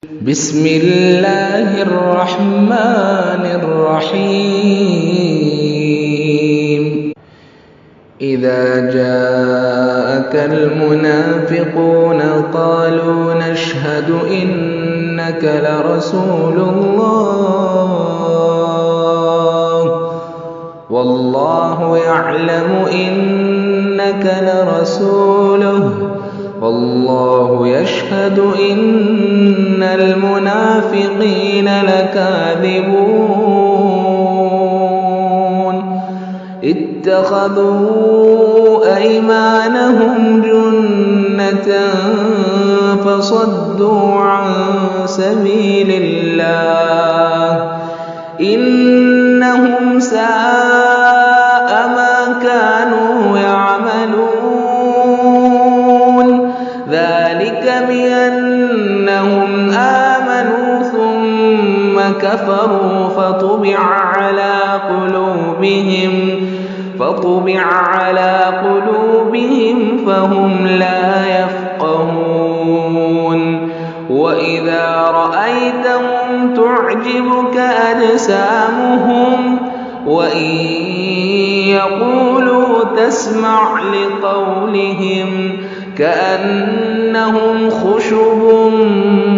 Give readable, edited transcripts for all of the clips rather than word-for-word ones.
بسم الله الرحمن الرحيم إذا جاءك المنافقون قالوا نشهد إنك لرسول الله والله يعلم إنك لرسوله والله يشهد إن المنافقين لكاذبون اتخذوا أيمانهم جنة فصدوا عن سبيل الله إنهم ساء ما كانوا يعملون ذلك بأنهم آمنوا ثم كفروا فطبع على قلوبهم فهم لا يفقهون وإذا رأيتهم تعجبك أجسامهم وإن يقولوا تسمع لقولهم كأنهم خشب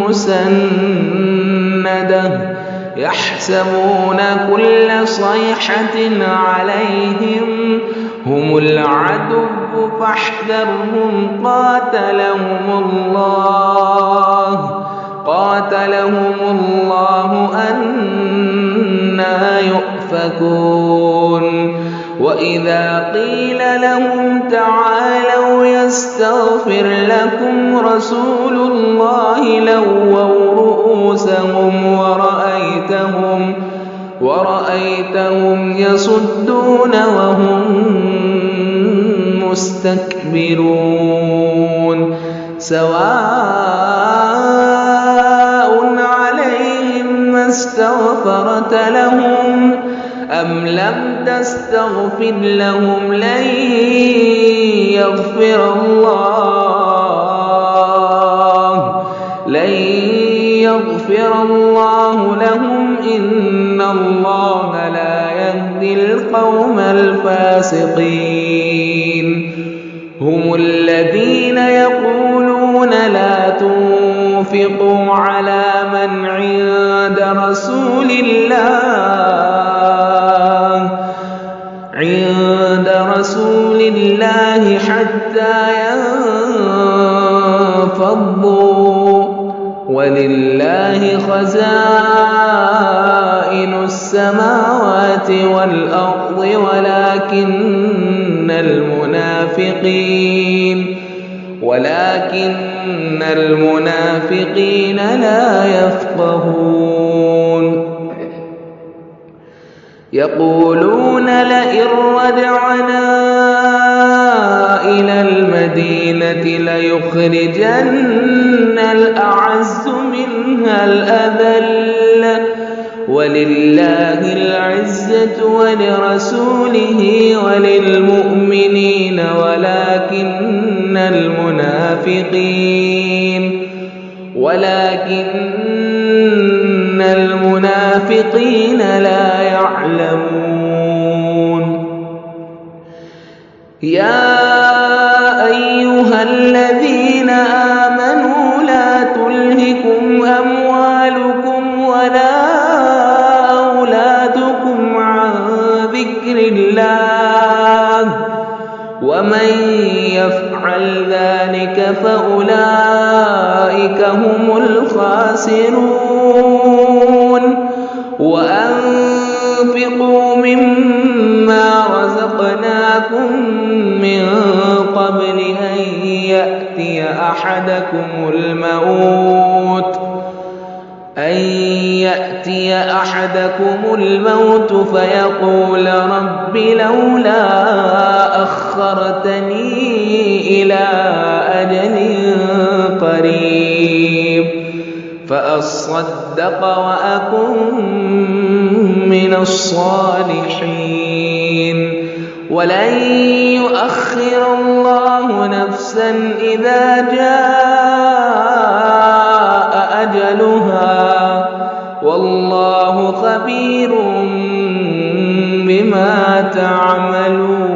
مسندة يحسبون كل صيحة عليهم هم العدو فاحذرهم قاتلهم الله أنى يؤفكون وإذا قيل لهم تعالوا يستغفر لكم رسول الله لووا رؤوسهم ورأيتهم يصدون وهم مستكبرون سواء عليهم ما استغفرت لهم أم لم تستغفر لهم لن يغفر الله لهم إن الله لا يهدي القوم الفاسقين هم الذين يقولون لا تنفقوا على من عند رسول الله حتى ينفضوا ولله خزائن السماوات والأرض ولكن المنافقين لا يفقهون يقولون لئن رجعنا إلى المدينة ليخرجن الأعز منها الأذل ولله العزة ولرسوله وللمؤمنين ولكن المنافقين لا يعلمون يا أيها الذين آمنوا لا تلهكم أموالكم ولا أولادكم عن ذكر الله ومن يفعل ذلك فأولئك هم الخاسرون وأنفقوا مما رزقناكم من قبل أن يأتي أحدكم الموت فيقول رب لولا أخرتني إلى أجل قريب فأصدق وأكن من الصالحين ولن يؤخر الله نفسا إذا جاء أجلها والله خبير بما تعملون.